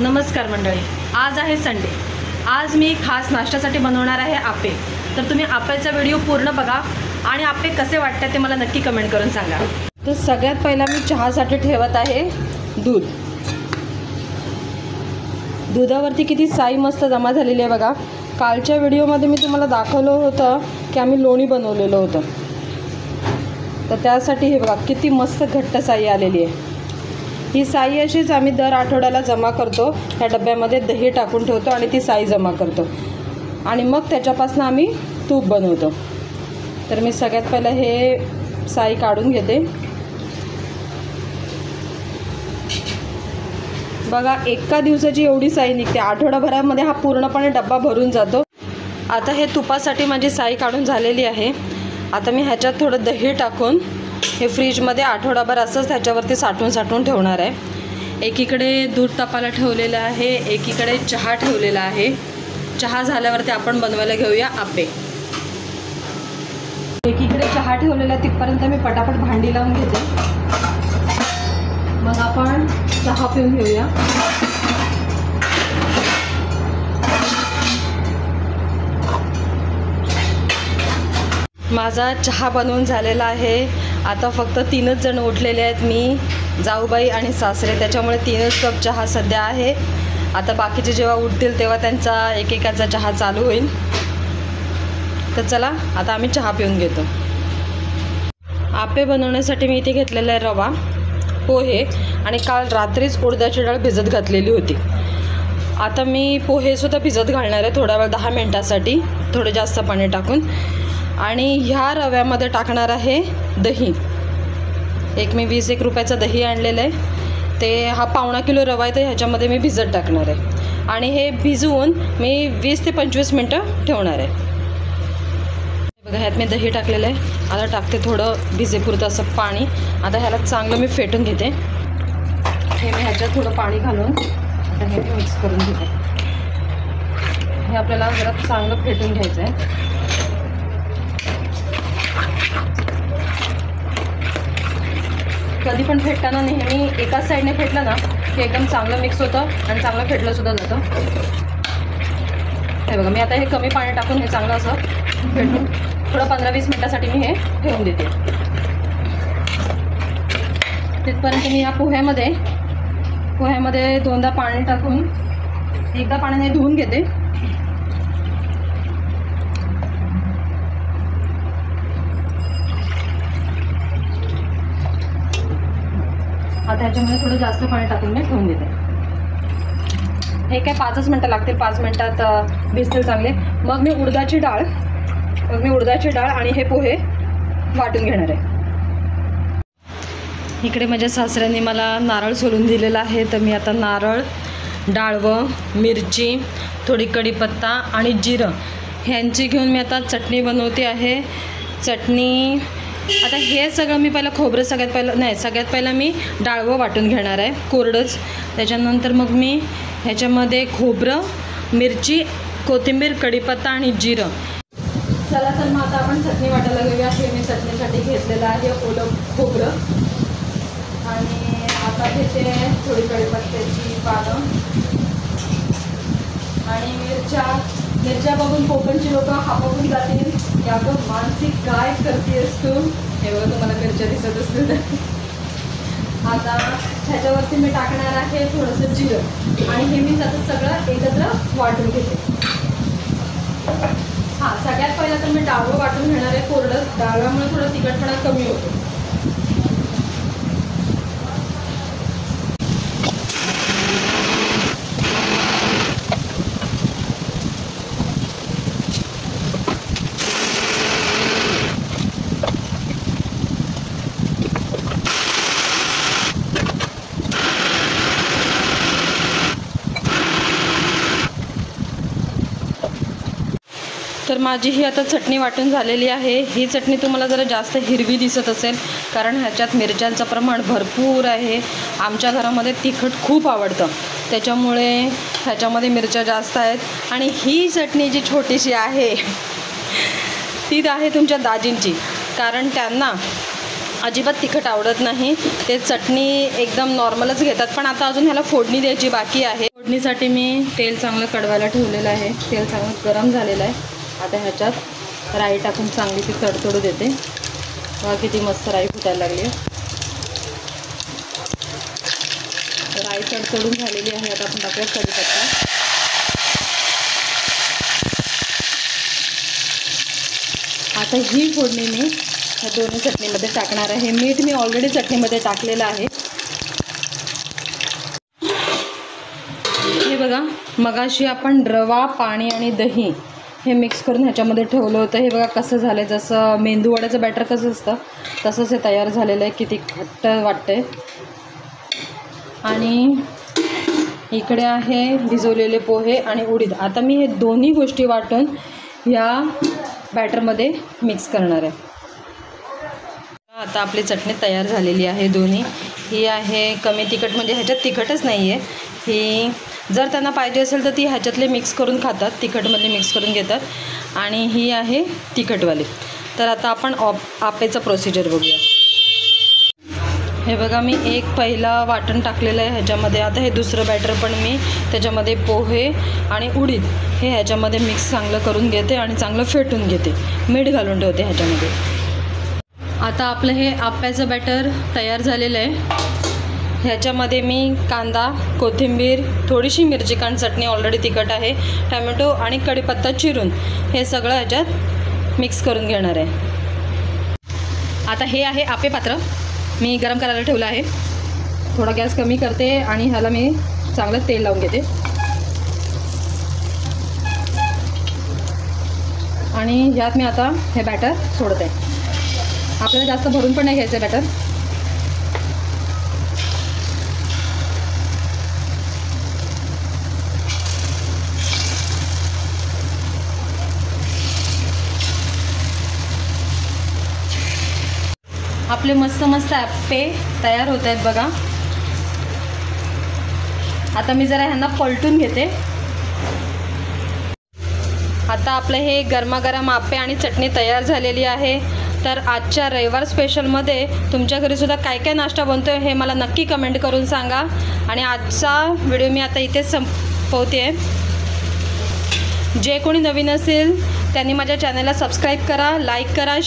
नमस्कार मंडळी, आज आहे संडे। आज मी खास नाश्त्यासाठी बनवणार आहे आप्पे। तर तुम्ही आप्प्याचा व्हिडिओ पूर्ण बघा आणि आप्पे कसे वाटतात ते मला नक्की कमेंट करून सांगा। तर सगळ्यात पहिला मी चहासाठी ठेवत आहे दूध। दुधावरती किती साई मस्त जमा झालेली आहे बघा। कालच्या व्हिडिओमध्ये मी तुम्हाला दाखवलं होतं की आम्ही लोणी बनवलेलं होतं, तर त्यासाठी हे बघा किती मस्त घट्ट साई आलेली आहे। ही साई अशीच आम्ही दर आठवड्याला जमा करतो। ह्या डब्यामध्ये दही टाकून ठेवतो आणि ती साई जमा करतो आणि मग त्याच्यापासून आम्ही तूप बनवतो। तर मी सगळ्यात पहिलं हे साई काढून घेते। बघा एका दिवसाची एवढी साई निघते, आठवडाभरामध्ये हा पूर्णपणे डब्बा भरून जातो। आता हे तुपासाठी माझी साई काढून झालेली आहे। आता मी ह्याच्यात थोडं दही टाकून हे फ्रीजमध्ये आठवडाभर असंच त्याच्यावरती साठवून ठेवणार आहे। एकीकडे दूध तापायला ठेवलेलं आहे, एकीकडे चहा ठेवलेला आहे। चहा झाल्यावरती आपण बनवायला घेऊया आप्पे। एकीकडे चहा ठेवलेला तिथपर्यंत मी पटापट भांडी लावून घेते, मग आपण चहा पिऊन घेऊया। माझा चहा बनवून झालेला आहे। आता फक्त 3च जण उठलेले आहेत, मी, जाऊबाई आणि सासरे, त्याच्यामुळे 3च कप चहा सध्या आहे। आता बाकीचे जेव्हा उठतील तेव्हा त्यांचा एकेकाचा चहा चालू होईल। तर चला आता आम्ही चहा पिऊन घेतो। आप्पे बनवण्यासाठी मी इथे घेतलेला आहे रवा, पोहे आणि काल रात्रीच उडदाची डाळ भिजत घातलेली होती। आता मी पोहेसुद्धा भिजत घालणार आहे थोडा वेळ, 10 मिनटासाठी, थोडं जास्त पाणी टाकून। आणि ह्या रव्यामध्ये टाकणार आहे दही। मी 20 रुपयाचा दही आणलेलं आहे, ते हा पावणा किलो रवा आहे, तर ह्याच्यामध्ये मी भिजत टाकणार आहे आणि हे भिजवून मी 20 ते 25 मिनटं ठेवणार आहे। बघा ह्यात मी दही टाकलेलं आहे। आता टाकते थोडं भिजेपुरतं असं पाणी। आता ह्याला चांगलं मी फेटून घेते। हे मी ह्याच्यात थोडं पाणी घालून आता हे मिक्स करून घेते। हे आपल्याला जरा चांगलं फेटून घ्यायचं आहे। कधी पण फेटताना नेहमी एकाच साईडने फेटलं ना की एकदम चांगलं मिक्स होतं आणि चांगलं फेटलंसुद्धा जातं। हे बघा मी आता हे कमी पाणी टाकून हे चांगलं असं फेटून थोडं 15-20 मिनटासाठी मी हे ठेवून देते। तिथपर्यंत मी या पोह्यामध्ये 2दा पाणी टाकून एकदा पाण्याने धुवून घेते। आता ह्याच्यामध्ये थोडं जास्त पाणी टाकून मी ठेवून देते। हे काय 5च मिनटं लागतील, 5 मिनटात भिजतील चांगले। मग मी उडदाची डाळ आणि हे पोहे वाटून घेणार आहे। इकडे माझ्या सासऱ्यांनी मला नारळ सोलून दिलेला आहे, तर मी आता नारळ, डाळवं, मिरची, थोडी कढीपत्ता आणि जिरं ह्यांची घेऊन मी आता चटणी बनवते आहे। चटणी आता हे सगळं मी पहिलं खोबरं सगळ्यात पहिलं मी डाळवं वाटून घेणार आहे कोरडंच। त्याच्यानंतर मग मी ह्याच्यामध्ये खोबरं, मिरची, कोथिंबीर, कढीपत्ता आणि जिरं। चला तर मग आता आपण चटणी वाटायला घेऊया। हे मी चटणीसाठी घेतलेलं आहे ओलं खोबरं आणि आता घेते थोडी कढीपत्त्याची पानं आणि मिरच्या बघून कोकणची लोक हापवून जातील की अगं मानसी काय करतेस तू। हे बघा तुम्हाला मिरच्या दिसत असतील तर। आता ह्याच्यावरती मी टाकणार आहे थोडंसं जिरं आणि हे मी आता सगळं एकत्र वाटून घेते। सगळ्यात पहिला तर मी डाळवं वाटून घेणार आहे कोरडं। डाळव्यामुळे थोडं तिखटपणा कमी होतो। तर माझी ही आता चटणी वाटून झालेली आहे। ही चटणी तुम्हाला जरा जास्त हिरवी दिसत असेल, कारण ह्याच्यात मिरच्यांचं प्रमाण भरपूर आहे। आमच्या घरामध्ये तिखट खूप आवडतं, त्याच्यामुळे ह्याच्यामध्ये मिरच्या जास्त आहेत। आणि ही चटणी जी छोटीशी आहे ती आहे तुमच्या दाजींची, कारण त्यांना अजिबात तिखट आवडत नाही। ते चटणी एकदम नॉर्मलच घेतात, पण आता अजून ह्याला फोडणी द्यायची बाकी आहे। फोडणीसाठी मी तेल चांगलं कडवायला ठेवलेलं आहे. तेल चांगलं गरम झालेलं आहे. आता ह्याच्यात राई टाकून चांगली ती तडतडू देते. बघा किती मस्त राई फुटायला लागली आहे. राई तडतडून झालेली आहे. आता आपण टाकूया कढीपत्ता. आता ही फोडणी मी ह्या दोन्ही चटणीमध्ये टाकणार आहे. मीठ मी ऑलरेडी चटणीमध्ये टाकलेलं आहे. हे बघा, मगाशी आपण रवा, पाणी आणि दही हे मिक्स करून ह्याच्यामध्ये ठेवलं होतं. हे बघा कसं झालं आहे, जसं मेंदूवड्याचं बॅटर कसं असतं तसंच हे तयार झालेलं आहे. किती घट्ट वाटतंय. आणि इकडे आहे भिजवलेले पोहे आणि उडीद. आता मी हे दोन्ही गोष्टी वाटून ह्या बॅटरमध्ये मिक्स करणार आहे. आता आपली चटणी तयार झालेली आहे. दोन्ही ही आहे कमी तिखट, म्हणजे ह्याच्यात तिखटच नाही आहे. ही जर त्यांना पाहिजे असेल तर ती ह्याच्यातले मिक्स करून खातात, तिखटमधले मिक्स करून घेतात. आणि ही आहे तिखटवाली. तर आता आपण आपेचं प्रोसिजर बघूया. हे बघा, मी एक पहिला वाटण टाकलेलं आहे ह्याच्यामध्ये. आता हे दुसरं बॅटर पण मी त्याच्यामध्ये पोहे आणि उडीद हे ह्याच्यामध्ये मिक्स चांगलं करून घेते आणि चांगलं फेटून घेते. मीठ घालून ठेवते ह्याच्यामध्ये. आता आपलं हे आप्याचं बॅटर तयार झालेलं आहे. ह्याच्यामध्ये मी कांदा, कोथिंबीर, थोडीशी मिरची, कारण चटणी ऑलरेडी तिखट आहे, टमॅटो आणि कढीपत्ता चिरून हे सगळं ह्याच्यात मिक्स करून घेणार आहे. आता हे आहे आप्पे पात्र. मी गरम करायला ठेवलं आहे. थोडा गॅस कमी करते आणि ह्याला मी चांगलं तेल लावून घेते. आणि ह्यात मी आता हे बॅटर सोडत आहे. आपल्याला जास्त भरून पण नाही घ्यायचं बॅटर. आपले मस्त मस्त आप्पे तयार होत आहेत बघा. आता मी जरा ह्यांना पलटून घेते. आता आपले हे गरमागरम आप्पे आणि चटणी तयार झालेली आहे. तर आजच्या रविवार स्पेशलमध्ये तुमच्या घरीसुद्धा काय काय नाश्ता बनतो आहे हे मला नक्की कमेंट करून सांगा. आणि आजचा व्हिडिओ मी आता इथेच संपवते आहे. जे कोणी नवीन असेल त्यांनी माझ्या चॅनलला सबस्क्राईब करा, लाईक करा.